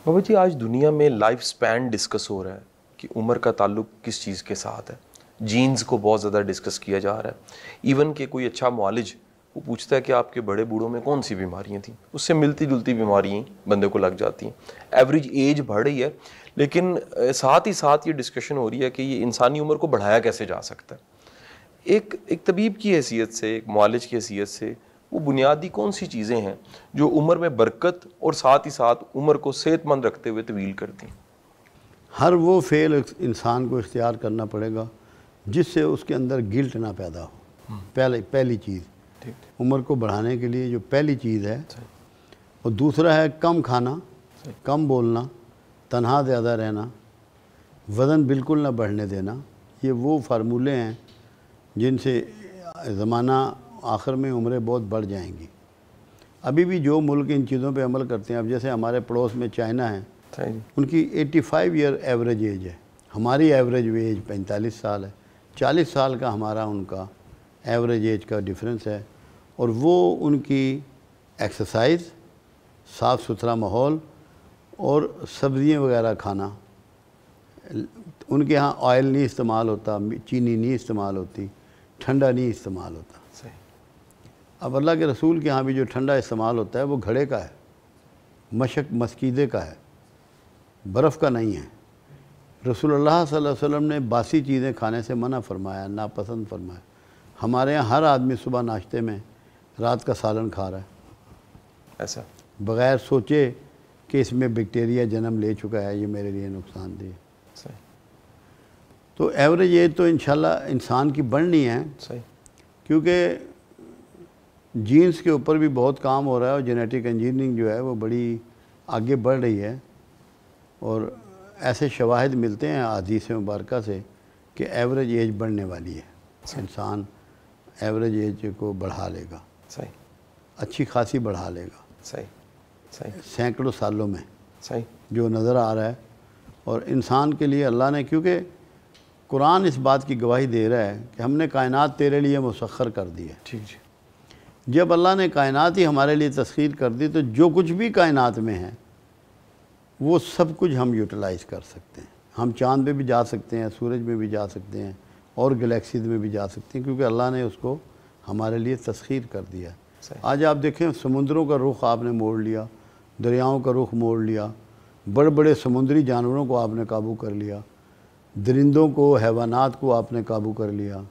بابا جی آج دنیا میں لائف سپین ڈسکس ہو رہا ہے کہ عمر کا تعلق کس چیز کے ساتھ ہے. جینز کو بہت زیادہ ڈسکس کیا جا رہا ہے. ایون کہ کوئی اچھا معالج وہ پوچھتا ہے کہ آپ کے بڑے بوڑھوں میں کون سی بیماریاں تھیں, اس سے ملتی جلتی بیماریاں بندے کو لگ جاتی ہیں. ایوریج ایج بڑھ رہی ہے, لیکن ساتھ ہی ساتھ یہ ڈسکشن ہو رہی ہے کہ یہ انسانی عمر کو بڑھایا کیسے جا سکتا ہے. ایک طبیب کی حیثیت سے, ایک معالج کی حیثیت سے, وہ بنیادی کون سی چیزیں ہیں جو عمر میں برکت اور ساتھ ہی ساتھ عمر کو صحت مند رکھتے ہوئے طویل کرتی ہیں؟ ہر وہ فعل انسان کو اختیار کرنا پڑے گا جس سے اس کے اندر گلٹ نہ پیدا ہو. پہلی چیز عمر کو بڑھانے کے لیے جو پہلی چیز ہے, اور دوسرا ہے کم کھانا, کم بولنا, تنہا زیادہ رہنا, وزن بالکل نہ بڑھنے دینا. یہ وہ فارمولے ہیں جن سے زمانہ آخر میں عمریں بہت بڑھ جائیں گی. ابھی بھی جو ملک ان چیزوں پہ عمل کرتے ہیں, اب جیسے ہمارے پڑوس میں چائنا ہے, ان کی 85 ایئر ایوریج ایج ہے, ہماری ایوریج ایج 45 سال ہے. 40 سال کا ہمارا ان کا ایوریج ایج کا ڈفرینس ہے. اور وہ ان کی ایکسرسائز, صاف ستھرا ماحول اور سبزیاں وغیرہ کھانا, ان کے ہاں آئل نہیں استعمال ہوتا, چینی نہیں استعمال ہوتی, ٹھنڈا نہیں استعمال ہوتا. اب اللہ کے رسول کے ہاں بھی جو ٹھنڈا استعمال ہوتا ہے وہ گھڑے کا ہے, مشک مسکیدے کا ہے, برف کا نہیں ہے. رسول اللہ صلی اللہ علیہ وسلم نے باسی چیزیں کھانے سے منع فرمایا, ناپسند فرمایا. ہمارے یہاں ہر آدمی صبح ناشتے میں رات کا سالن کھا رہا ہے, ایسا بغیر سوچے کہ اس میں بیکٹیریا جنم لے چکا ہے, یہ میرے لیے نقصان دہ ہے. تو ایوریج ایج تو انشاءاللہ انسان کی بڑھنی ہے, کیونکہ جینز کے اوپر بھی بہت کام ہو رہا ہے اور جینیٹک انجینئرنگ جو ہے وہ بڑی آگے بڑھ رہی ہے. اور ایسے شواہد ملتے ہیں حدیث مبارکہ سے کہ ایوریج ایج بڑھنے والی ہے. انسان ایوریج ایج کو بڑھا لے گا, اچھی خاصی بڑھا لے گا, سینکڑوں سالوں میں, جو نظر آ رہا ہے. اور انسان کے لیے اللہ نے, کیونکہ قرآن اس بات کی گواہی دے رہا ہے کہ ہم نے کائنات تیرے لیے مسخر کر دی ہے. جب اللہ نے کائنات ہی ہمارے لیے تسخیر کر دی تو جو کچھ بھی کائنات میں ہے وہ سب کچھ ہم یوٹیلائز کر سکتے ہیں. ہم چاند پہ بھی جا سکتے ہیں, سورج میں بھی جا سکتے ہیں, اور گلیکسیز میں بھی جا سکتے ہیں, کیونکہ اللہ نے اس کو ہمارے لیے تسخیر کر دیا. آج آپ دیکھیں سمندروں کا رخ آپ نے موڑ لیا, دریاؤں کا رخ موڑ لیا, بڑے بڑے سمندری جانوروں کو آپ نے قابو کر لیا, درندوں کو, حیوانات کو آپ نے قابو کر لیا.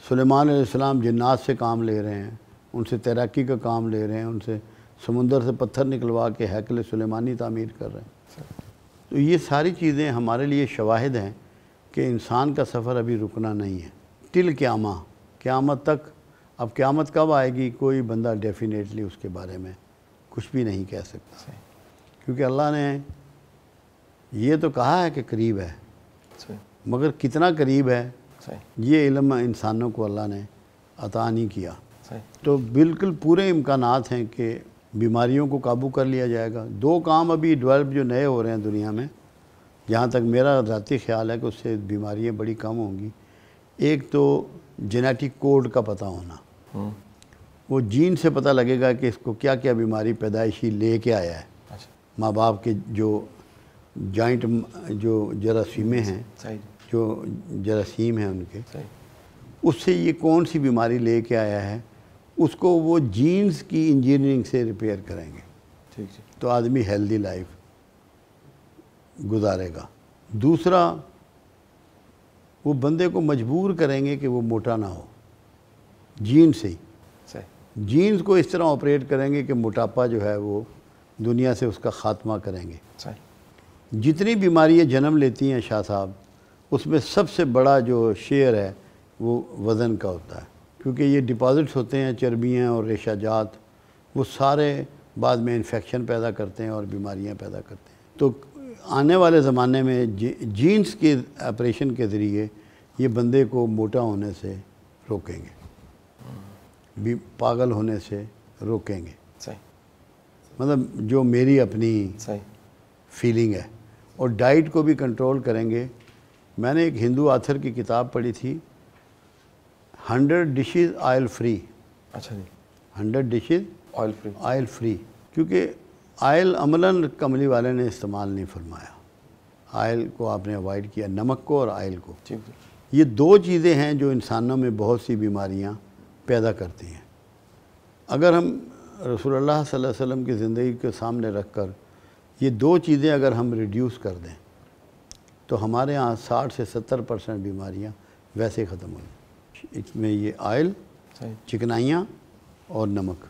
سلیمان علیہ السلام جنات سے کام لے رہے ہیں, ان سے تیراکی کا کام لے رہے ہیں, ان سے سمندر سے پتھر نکلوا کے ہیکل سلیمانی تعمیر کر رہے ہیں. تو یہ ساری چیزیں ہمارے لیے شواہد ہیں کہ انسان کا سفر ابھی رکنا نہیں ہے. ٹل قیامت تک. اب قیامت کب آئے گی کوئی بندہ ڈیفینیٹلی اس کے بارے میں کچھ بھی نہیں کہہ سکتا, کیونکہ اللہ نے یہ تو کہا ہے کہ قریب ہے, مگر کتنا قریب ہے یہ علم انسانوں کو اللہ نے عطا نہیں کیا. تو بالکل پورے امکانات ہیں کہ بیماریوں کو قابو کر لیا جائے گا. دو کام ابھی ڈیولپ جو نئے ہو رہے ہیں دنیا میں, جہاں تک میرا ذاتی خیال ہے کہ اس سے بیماریاں بڑی کم ہوں گی. ایک تو جینیٹک کوڈ کا پتہ ہونا, وہ جین سے پتہ لگے گا کہ اس کو کیا کیا بیماری پیدائشی لے کے آیا ہے. ماں باپ کے جو جوائنٹ جو جراثیمیں ہیں, جو جراثیم ہیں ان کے, اس سے یہ کون سی بیماری لے کے آیا ہے, اس کو وہ جینز کی انجینئرنگ سے ریپیئر کریں گے, تو آدمی ہیلدی لائف گزارے گا. دوسرا, وہ بندے کو مجبور کریں گے کہ وہ موٹا نہ ہو, جین سے ہی. جینز کو اس طرح آپریٹ کریں گے کہ موٹاپا جو ہے وہ دنیا سے اس کا خاتمہ کریں گے. جتنی بیماریاں جنم لیتی ہیں شاہ صاحب, اس میں سب سے بڑا جو شیئر ہے وہ وزن کا ہوتا ہے, کیونکہ یہ ڈپازٹس ہوتے ہیں, چربیاں اور ریشہ جات, وہ سارے بعد میں انفیکشن پیدا کرتے ہیں اور بیماریاں پیدا کرتے ہیں. تو آنے والے زمانے میں جینز کے آپریشن کے ذریعے یہ بندے کو موٹا ہونے سے روکیں گے, پاگل ہونے سے روکیں گے. مطلب جو میری اپنی فیلنگ ہے. اور ڈائٹ کو بھی کنٹرول کریں گے. میں نے ایک ہندو آتھر کی کتاب پڑھی تھی, 100 dishes oil free. 100 dishes oil free, کیونکہ آئل عملاً کملی والے نے استعمال نہیں فرمایا، آئل کو آپ نے اوائڈ کیا، نمک کو اور آئل کو۔ یہ دو چیزیں ہیں جو انسانوں میں بہت سی بیماریاں پیدا کرتی ہیں۔ اگر ہم رسول اللہ صلی اللہ علیہ وسلم کی زندگی کے سامنے رکھ کر یہ دو چیزیں اگر ہم ریڈیوس کر دیں تو ہمارے ہاں 60 سے 70% بیماریاں ویسے ختم ہوں گی۔ اس میں یہ آئل، چکنائیاں اور نمک۔